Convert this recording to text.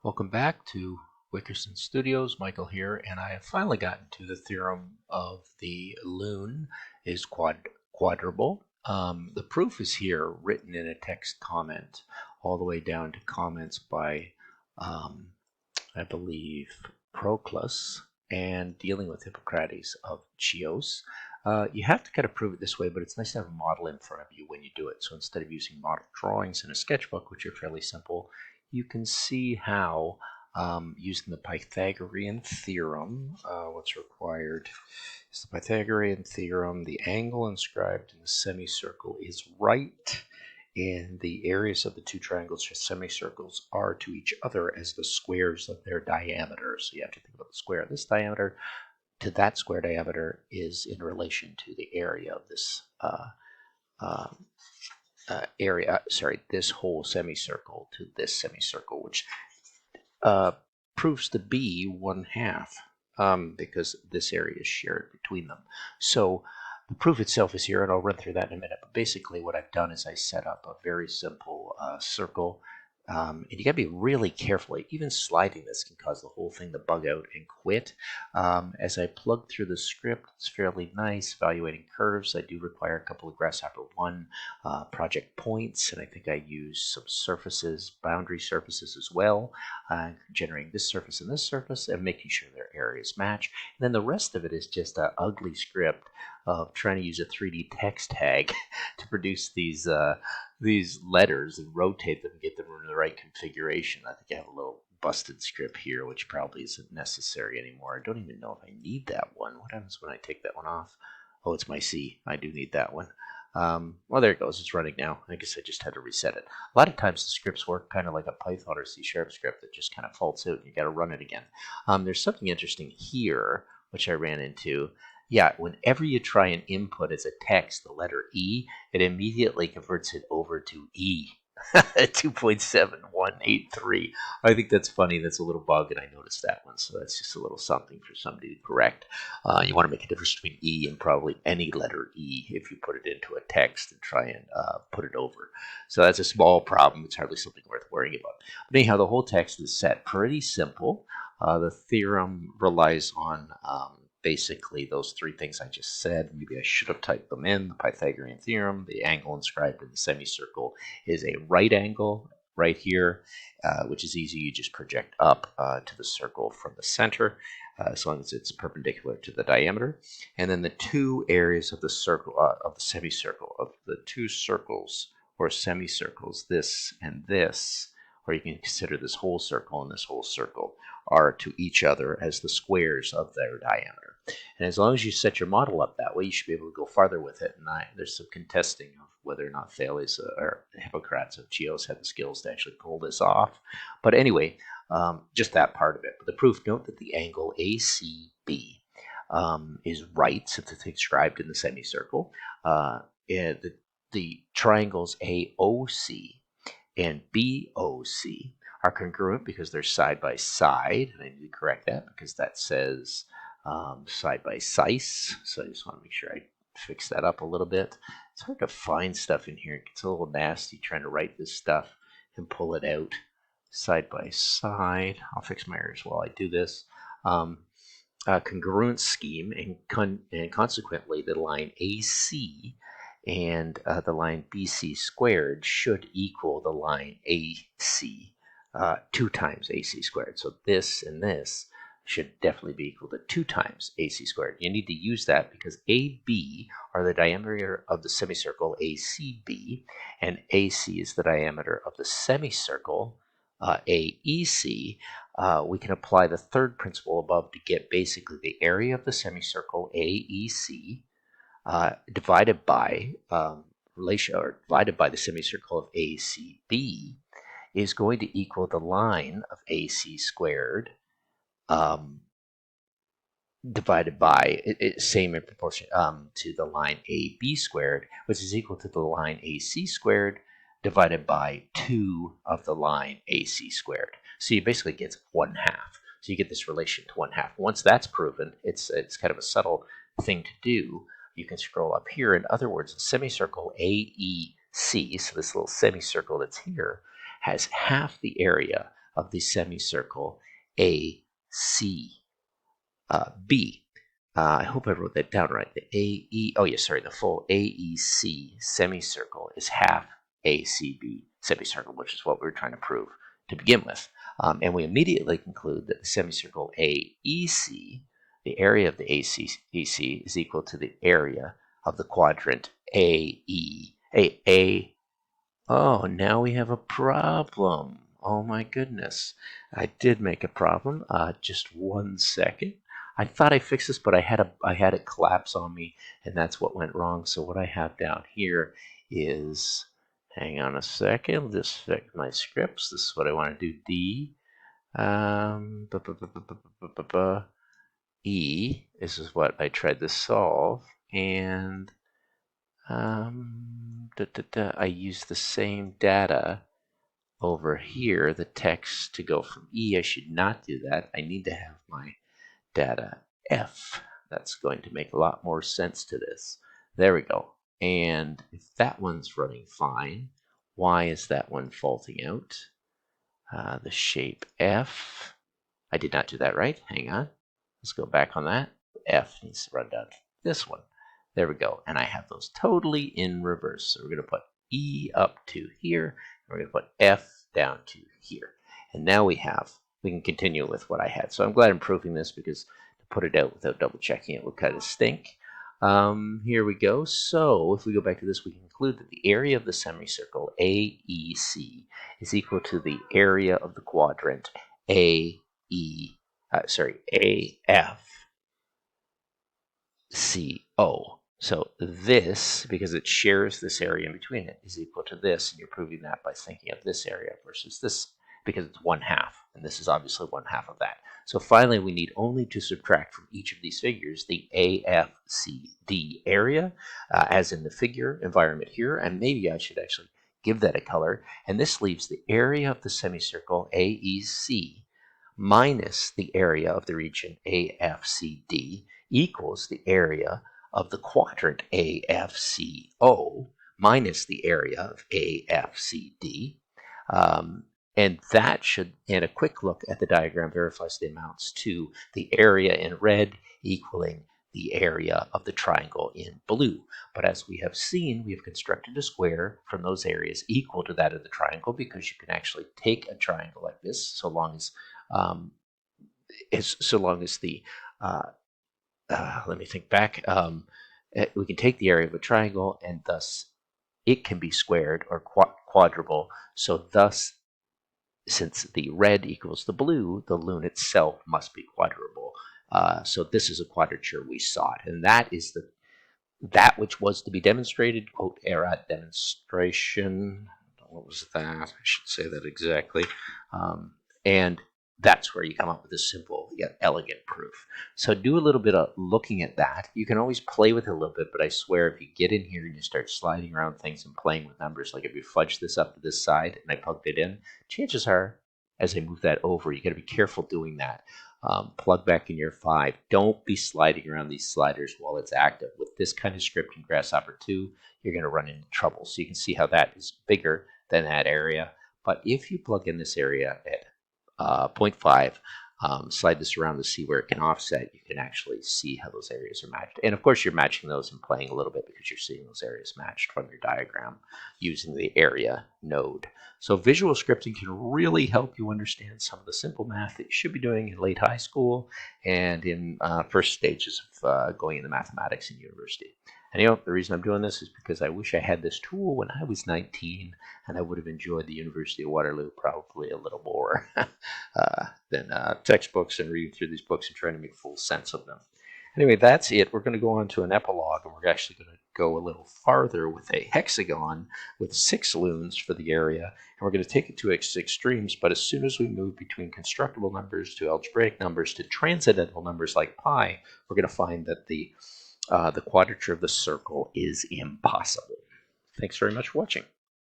Welcome back to Wickerson Studios. Michael here, and I have finally gotten to the theorem of the Lune is quadrable. The proof is here, written in a text comment, all the way down to comments by, I believe, Proclus, and dealing with Hippocrates of Chios. You have to kind of prove it this way, but it's nice to have a model in front of you when you do it. So instead of using model drawings in a sketchbook, which are fairly simple, you can see how, using the Pythagorean theorem, what's required is the Pythagorean theorem. The angle inscribed in the semicircle is right, and the areas of the two triangles or semicircles are to each other as the squares of their diameter. So you have to think about the square of this diameter to that square diameter is in relation to the area of this this whole semicircle to this semicircle, which proves to be 1/2 because this area is shared between them. So the proof itself is here, and I'll run through that in a minute. But basically what I've done is I set up a very simple circle. And you got to be really careful. Even sliding this can cause the whole thing to bug out and quit. As I plug through the script, it's fairly nice. Evaluating curves, I do require a couple of Grasshopper 1 project points, and I think I use some surfaces, boundary surfaces as well, generating this surface and this surface, and making sure their areas match. And then the rest of it is just an ugly script of trying to use a 3D text tag to produce these letters and rotate them and get them in the right configuration. I think I have a little busted script here, which probably isn't necessary anymore. I don't even know if I need that one. What happens when I take that one off? Oh, it's my C. I do need that one. Well, there it goes. It's running now. I guess I just had to reset it. A lot of times the scripts work kind of like a Python or C# script that just kind of faults out and you got to run it again. There's something interesting here, which I ran into. Yeah, whenever you try and input as a text the letter E, it immediately converts it over to E. 2.7183. I think that's funny. That's a little bug, and I noticed that one. So that's just a little something for somebody to correct. You want to make a difference between E and probably any letter E if you put it into a text and try and put it over. So that's a small problem. It's hardly something worth worrying about. But anyhow, the whole text is set pretty simple. The theorem relies on basically those three things I just said. Maybe I should have typed them in. The Pythagorean theorem, the angle inscribed in the semicircle is a right angle right here, which is easy. You just project up to the circle from the center, as long as it's perpendicular to the diameter. And then the two areas of the circle, of the semicircle, of the two circles or semicircles, this and this, or you can consider this whole circle and this whole circle, are to each other as the squares of their diameter. And as long as you set your model up that way, you should be able to go farther with it. And there's some contesting of whether or not Thales or Hippocrates of Chios had the skills to actually pull this off. But anyway, just that part of it. But the proof, note that the angle ACB is right, since it's inscribed in the semicircle. And the triangles AOC and BOC are congruent because they're side by side. And I need to correct that because that says side by size. So I just want to make sure I fix that up a little bit. It's hard to find stuff in here. It gets a little nasty trying to write this stuff and pull it out side by side. I'll fix my errors while I do this. Congruent scheme, and consequently the line AC and the line BC squared should equal the line AC 2 times AC squared. So this and this should definitely be equal to 2 times AC squared. You need to use that because AB are the diameter of the semicircle ACB, and AC is the diameter of the semicircle AEC. We can apply the third principle above to get basically the area of the semicircle AEC divided by divided by the semicircle of ACB is going to equal the line of AC squared divided by same in proportion to the line AB squared, which is equal to the line AC squared divided by 2 of the line AC squared. So you basically get 1/2. So you get this relation to 1/2. Once that's proven, it's kind of a subtle thing to do. You can scroll up here. In other words, the semicircle AEC, so this little semicircle that's here, has half the area of the semicircle AC. B. I hope I wrote that down right. The AE, oh yeah, sorry, the full AEC semicircle is half ACB semicircle, which is what we were trying to prove to begin with. And we immediately conclude that the semicircle AEC, the area of the ACEC, is equal to the area of the quadrant AE. Oh, now we have a problem. Oh my goodness. I did make a problem. Just 1 second. I thought I fixed this, but I had it collapse on me, and that's what went wrong. So what I have down here is, hang on a second, just fix my scripts. This is what I want to do. D, E. This is what I tried to solve, and I use the same data over here, the text to go from E. I should not do that. I need to have my data F. That's going to make a lot more sense to this. There we go. And if that one's running fine, why is that one faulting out? The shape F. I did not do that right. Hang on. Let's go back on that. F needs to run down to this one. There we go. And I have those totally in reverse. So we're going to put E up to here. And we're going to put F down to here. And now we can continue with what I had. So I'm glad I'm proving this, because to put it out without double checking it would kind of stink. Here we go. So if we go back to this, we can conclude that the area of the semicircle AEC is equal to the area of the quadrant AFCO. So this, because it shares this area in between it, is equal to this, and you're proving that by thinking of this area versus this, because it's 1/2, and this is obviously 1/2 of that. So finally, we need only to subtract from each of these figures the AFCD area, as in the figure environment here, and maybe I should actually give that a color, and this leaves the area of the semicircle AEC minus the area of the region AFCD equals the area of the quadrant AFCO minus the area of AFCD. And that should, and a quick look at the diagram verifies the amounts to the area in red equaling the area of the triangle in blue. But as we have seen, we have constructed a square from those areas equal to that of the triangle, because you can actually take a triangle like this, so long as the let me think back. We can take the area of a triangle, and thus it can be squared or quadrable. So thus, since the red equals the blue, the Lune itself must be quadrable. So this is a quadrature we sought, and that is that which was to be demonstrated. Quote, erat demonstration. What was that? I should say that exactly. And that's where you come up with a simple yet elegant proof. So do a little bit of looking at that. You can always play with it a little bit, but I swear if you get in here and you start sliding around things and playing with numbers, like if you fudge this up to this side and I plugged it in, chances are, as I move that over, you got to be careful doing that. Plug back in your 5. Don't be sliding around these sliders while it's active. With this kind of script in Grasshopper 2, you're going to run into trouble. So you can see how that is bigger than that area. But if you plug in this area at 0.5, slide this around to see where it can offset, you can actually see how those areas are matched. And of course, you're matching those and playing a little bit because you're seeing those areas matched from your diagram using the area node. So visual scripting can really help you understand some of the simple math that you should be doing in late high school and in first stages of going into mathematics in university. And the reason I'm doing this is because I wish I had this tool when I was 19, and I would have enjoyed the University of Waterloo probably a little more than textbooks and reading through these books and trying to make full sense of them. Anyway, that's it. We're going to go on to an epilogue, and we're actually going to go a little farther with a hexagon with 6 lunes for the area, and we're going to take it to its extremes. But as soon as we move between constructible numbers to algebraic numbers to transcendental numbers like pi, we're going to find that the quadrature of the circle is impossible. Thanks very much for watching.